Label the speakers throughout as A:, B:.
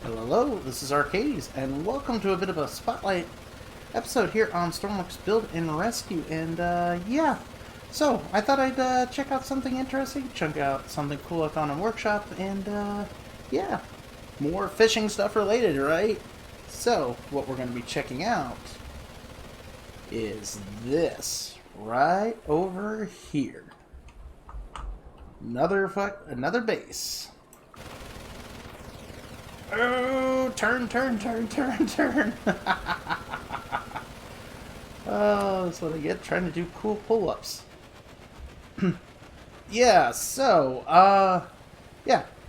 A: Hello, this is Arcades, and welcome to a bit of a spotlight episode here on Stormworks Build and Rescue. And yeah, so I thought I'd check out something interesting, check out something cool I found in Workshop, and yeah, more fishing stuff related, right? So what we're going to be checking out is this right over here. Another base. Oh, turn. Oh, that's what I get trying to do cool pull-ups. Yeah, so I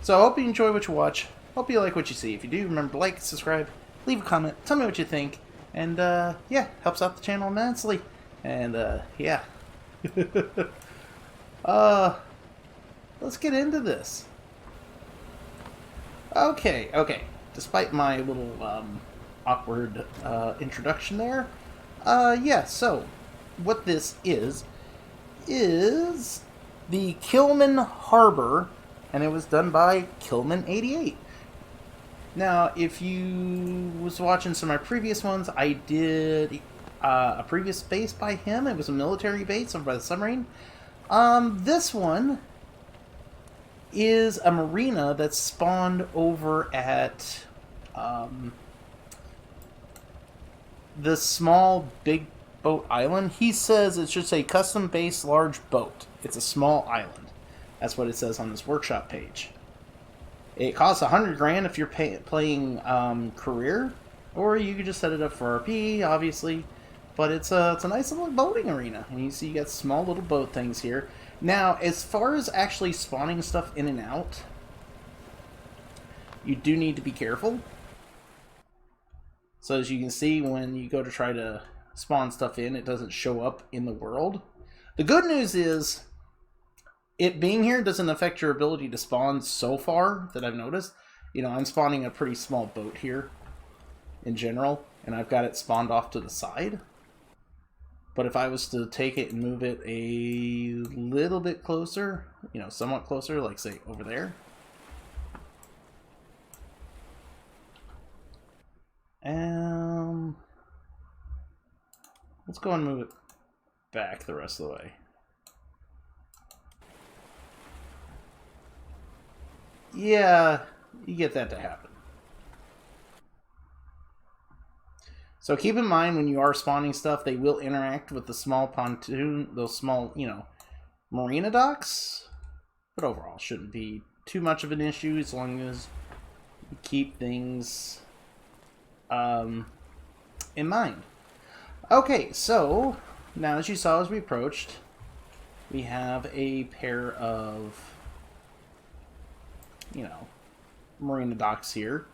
A: hope you enjoy what you watch. Hope you like what you see. If you do, remember to like, subscribe, leave a comment, tell me what you think, and yeah, helps out the channel immensely. And yeah. Let's get into this. Okay. Despite my little awkward introduction there, yeah. So, what this is the Killman Harbor, and it was done by Killman 88. Now, if you was watching some of my previous ones, I did a previous base by him. It was a military base over by the submarine. This one is a marina that's spawned over at the small big boat island. He says it should say custom base large boat. It's a small island. That's what it says on this workshop page. It costs 100 grand if you're playing career, or you could just set it up for RP, obviously. But it's a nice little boating arena, and you see you got small little boat things here. Now, as far as actually spawning stuff in and out, you do need to be careful. So as you can see, when you go to try to spawn stuff in, it doesn't show up in the world. The good news is, it being here doesn't affect your ability to spawn so far that I've noticed. You know, I'm spawning a pretty small boat here in general, and I've got it spawned off to the side. But if I was to take it and move it a little bit closer, you know, somewhat closer, like say over there. Let's go and move it back the rest of the way. Yeah, you get that to happen. So keep in mind when you are spawning stuff, they will interact with the small pontoon, those small, you know, marina docks. But overall, shouldn't be too much of an issue as long as you keep things in mind. Okay, so now as you saw as we approached, we have a pair of, you know, marina docks here.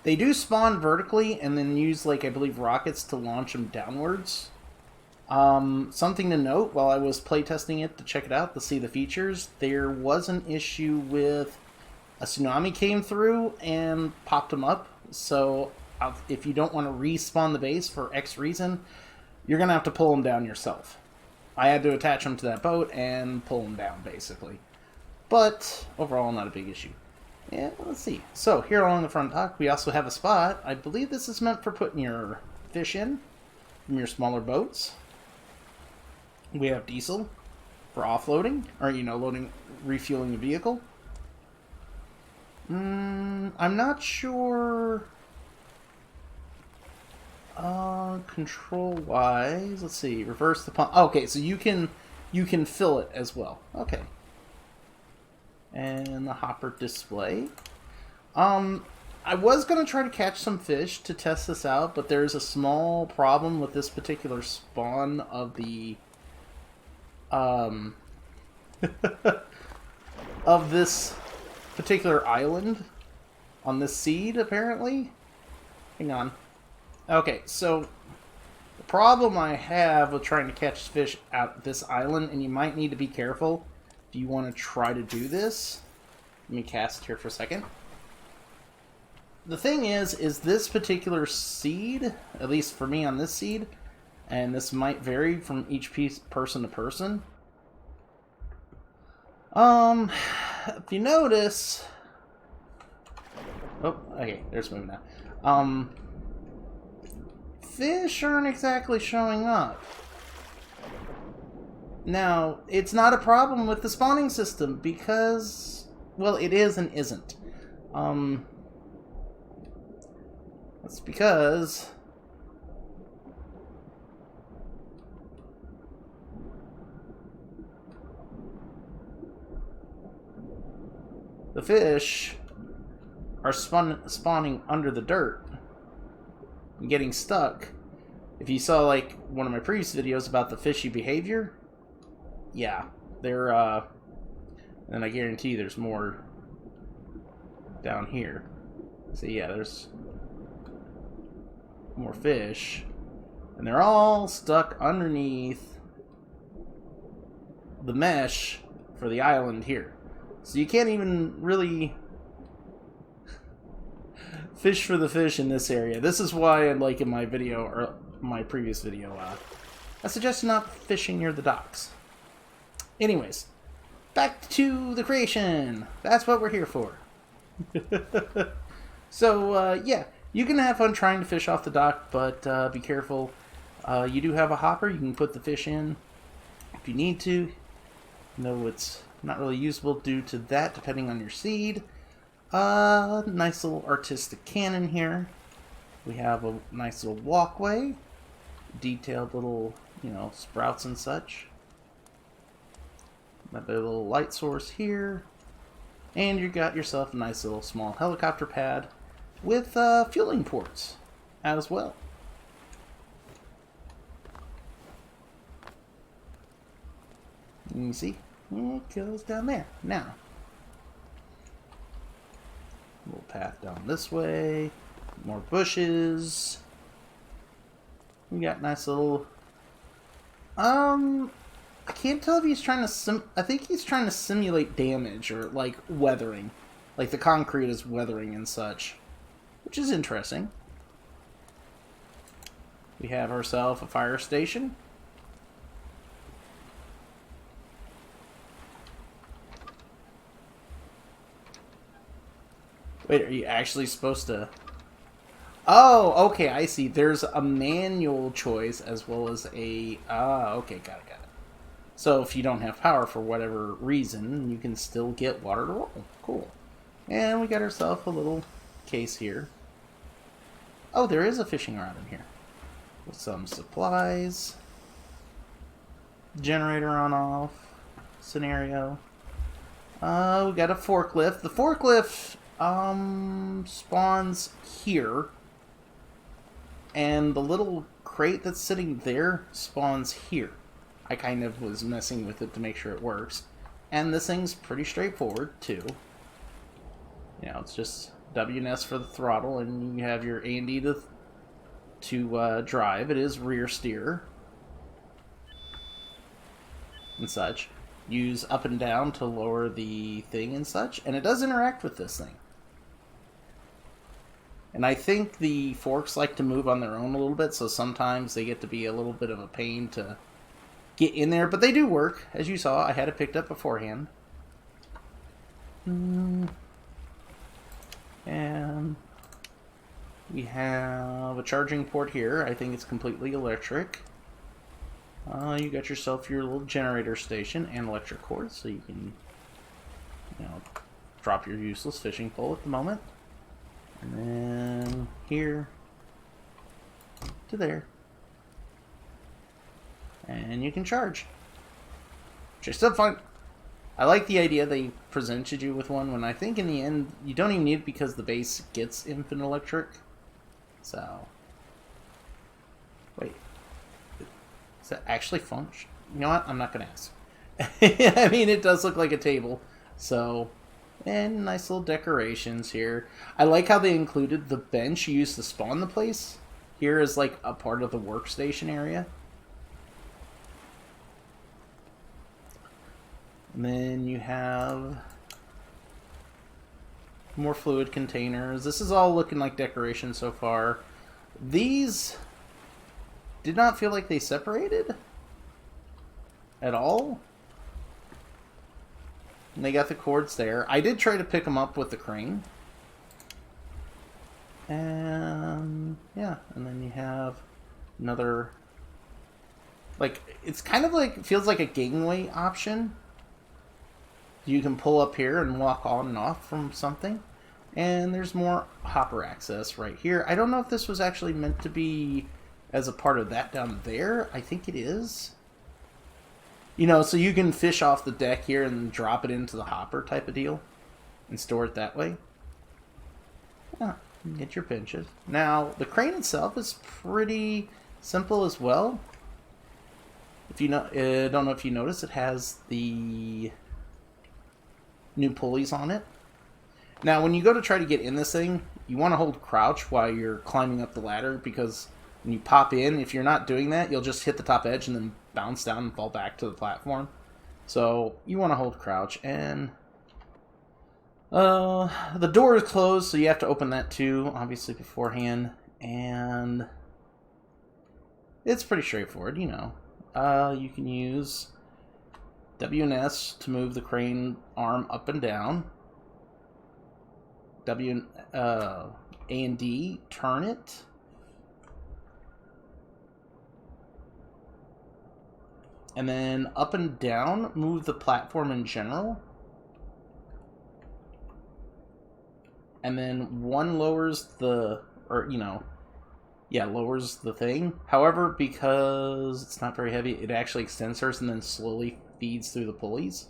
A: They do spawn vertically and then use, like, I believe, rockets to launch them downwards. Something to note, while I was playtesting it to check it out, to see the features, there was an issue with a tsunami came through and popped them up. So if you don't want to respawn the base for X reason, you're going to have to pull them down yourself. I had to attach them to that boat and pull them down, basically. But overall, not a big issue. Yeah, let's see. So, here along the front dock, we also have a spot. I believe this is meant for putting your fish in from your smaller boats. We have diesel for offloading, or, you know, refueling the vehicle. I'm not sure control-wise. Let's see. Reverse the pump. Okay, so you can fill it as well. Okay. And the hopper display. I was going to try to catch some fish to test this out, but there's a small problem with this particular spawn of the of this particular island on this seed, apparently. Hang on. Okay, so the problem I have with trying to catch fish at this island, and you might need to be careful if you want to try to do this. Let me cast here for a second. The thing is this particular seed, at least for me on this seed, and this might vary from each person to person. if you notice... Oh, okay, there's moving now. Fish aren't exactly showing up. Now, it's not a problem with the spawning system because, well, it is and isn't. That's because the fish are spawning under the dirt and getting stuck. If you saw, like, one of my previous videos about the fishy behavior, yeah, they're, and I guarantee there's more down here. So, yeah, there's more fish, and they're all stuck underneath the mesh for the island here. So you can't even really fish for the fish in this area. This is why, like in my video, or my previous video, I suggest not fishing near the docks. Anyways, back to the creation. That's what we're here for. So, yeah, you can have fun trying to fish off the dock, but be careful. You do have a hopper. You can put the fish in if you need to. No, it's not really usable due to that, depending on your seed. Nice little artistic cannon here. We have a nice little walkway. Detailed little, you know, sprouts and such. Got a little light source here. And you got yourself a nice little small helicopter pad with fueling ports as well. You can see it goes down there. Now, little path down this way. More bushes. We got nice little. I can't tell if he's trying to I think he's trying to simulate damage or like weathering, like the concrete is weathering and such, which is interesting. We have ourselves a fire station. Wait, are you actually supposed to... Oh, okay, I see. There's a manual choice as well as a... okay, got it. So if you don't have power for whatever reason, you can still get water to roll. Cool. And we got ourselves a little case here. Oh, there is a fishing rod in here. With some supplies. Generator on off. Scenario. We got a forklift. The forklift spawns here. And the little crate that's sitting there spawns here. I kind of was messing with it to make sure it works. And this thing's pretty straightforward, too. You know, it's just W and S for the throttle, and you have your A and D to drive. It is rear steer. And such. Use up and down to lower the thing and such. And it does interact with this thing. And I think the forks like to move on their own a little bit, so sometimes they get to be a little bit of a pain to get in there, but they do work. As you saw, I had it picked up beforehand. And we have a charging port here. I think it's completely electric. You got yourself your little generator station and electric cord, so you can, you know, drop your useless fishing pole at the moment. And then here to there. And you can charge. Which is still fun. I like the idea they presented you with one when I think in the end you don't even need it because the base gets infinite electric. So. Wait. Is that actually function? You know what? I'm not going to ask. I mean, it does look like a table. So. And nice little decorations here. I like how they included the bench you used to spawn the place. Here is like a part of the workstation area. And then you have more fluid containers. This is all looking like decoration so far. These did not feel like they separated at all. And they got the cords there. I did try to pick them up with the crane. And yeah, and then you have another, like, it's kind of like, feels like a gangway option. You can pull up here and walk on and off from something. And there's more hopper access right here. I don't know if this was actually meant to be as a part of that down there. I think it is. You know, so you can fish off the deck here and drop it into the hopper type of deal and store it that way. Yeah, get your pinches. Now, the crane itself is pretty simple as well. If you know, don't know if you noticed, it has the new pulleys on it. Now, when you go to try to get in this thing, you want to hold crouch while you're climbing up the ladder, because when you pop in, if you're not doing that, you'll just hit the top edge and then bounce down and fall back to the platform. So you want to hold crouch, and the door is closed, so you have to open that too, obviously beforehand, and it's pretty straightforward, you know. You can use W and S to move the crane arm up and down. A and D, turn it. And then up and down, move the platform in general. And then one lowers the, or, you know, yeah, lowers the thing. However, because it's not very heavy, it actually extends hers and then slowly feeds through the pulleys.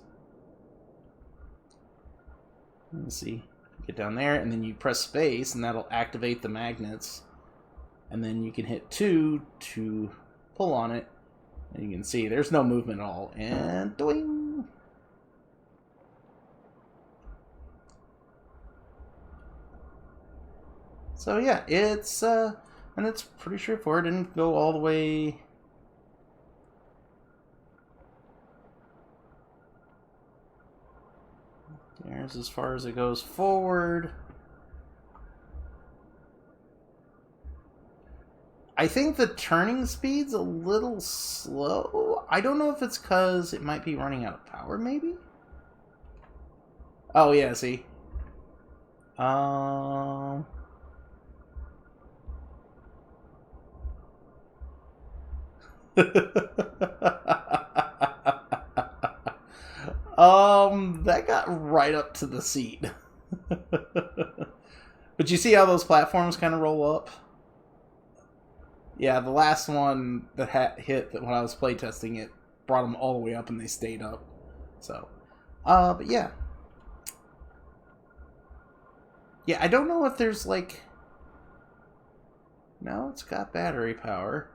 A: Let's see. Get down there, and then you press space, and that'll activate the magnets. And then you can hit 2 to pull on it. And you can see there's no movement at all. And doing. So yeah, it's and it's pretty straightforward. Didn't go all the way. There's as far as it goes forward. I think the turning speed's a little slow. I don't know if it's because it might be running out of power, maybe? Oh, yeah, see? That got right up to the seat. But you see how those platforms kind of roll up? Yeah, the last one that hit when I was playtesting it brought them all the way up and they stayed up. So, but yeah. Yeah, I don't know if there's like... No, it's got battery power.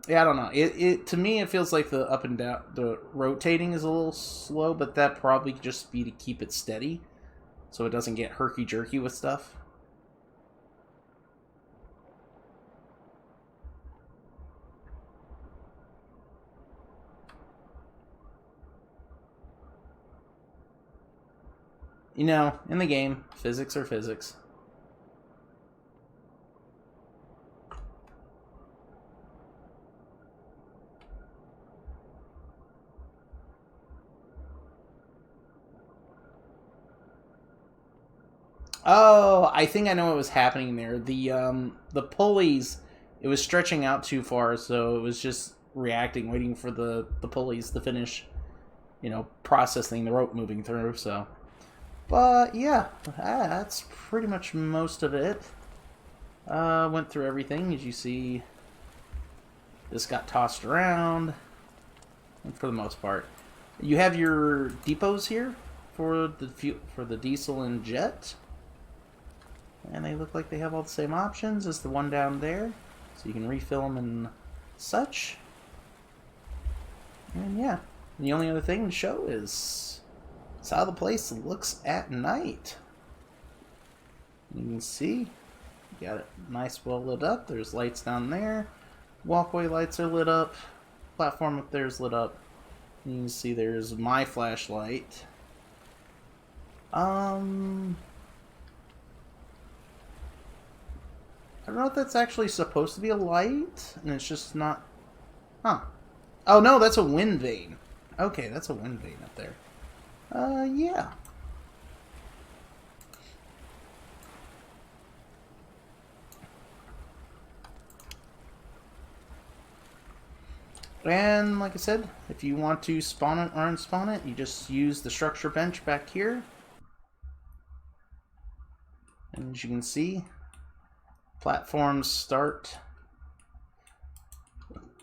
A: Yeah, I don't know. It to me, it feels like the up and down, the rotating is a little slow, but that probably just be to keep it steady, so it doesn't get herky-jerky with stuff. You know, in the game, physics are physics. Oh, I think I know what was happening there. The pulleys, it was stretching out too far, so it was just reacting, waiting for the pulleys to finish, you know, processing the rope moving through, so. But, yeah, that's pretty much most of it. Went through everything, as you see. This got tossed around, and for the most part. You have your depots here for the diesel and jet. And they look like they have all the same options as the one down there. So you can refill them and such. And yeah, the only other thing to show is how the place looks at night. You can see, you got it nice, well lit up. There's lights down there. Walkway lights are lit up. Platform up there is lit up. You can see there's my flashlight. I don't know if that's actually supposed to be a light, and it's just not... Huh. Oh, no, that's a wind vane. Okay, that's a wind vane up there. Yeah. And like I said, if you want to spawn it or unspawn it, you just use the structure bench back here. And as you can see, platforms start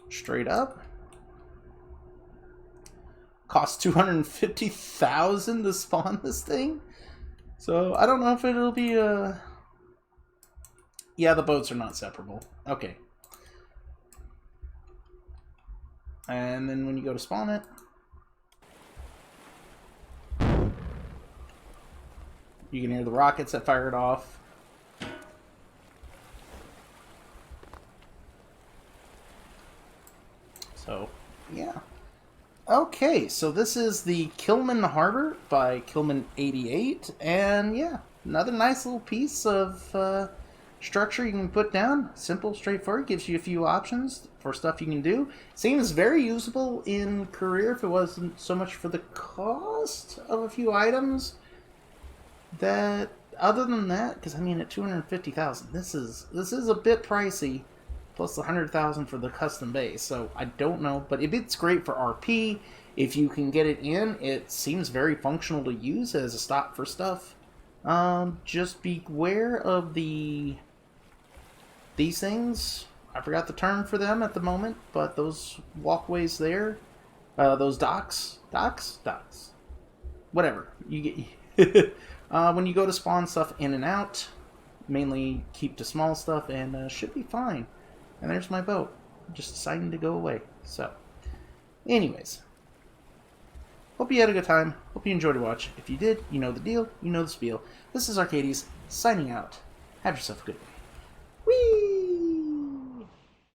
A: straight up. Costs 250,000 to spawn this thing. So I don't know if it'll be yeah, the boats are not separable. Okay. And then when you go to spawn it, you can hear the rockets that fired off. So, yeah. Okay, so this is the Killman Harbor by Killman88, and yeah, another nice little piece of structure you can put down. Simple, straightforward, gives you a few options for stuff you can do. Seems very usable in career if it wasn't so much for the cost of a few items. That other than that, because I mean at 250,000, this is a bit pricey. Plus the 100,000 for the custom base, so I don't know, but if it's great for RP, if you can get it in, it seems very functional to use as a stop for stuff. Just beware of these things. I forgot the term for them at the moment, but those walkways there, those docks, whatever you get. When you go to spawn stuff in and out, mainly keep to small stuff, and should be fine. And there's my boat, just deciding to go away. So, anyways, hope you had a good time. Hope you enjoyed the watch. If you did, you know the deal, you know the spiel. This is Arcades, signing out. Have yourself a good one.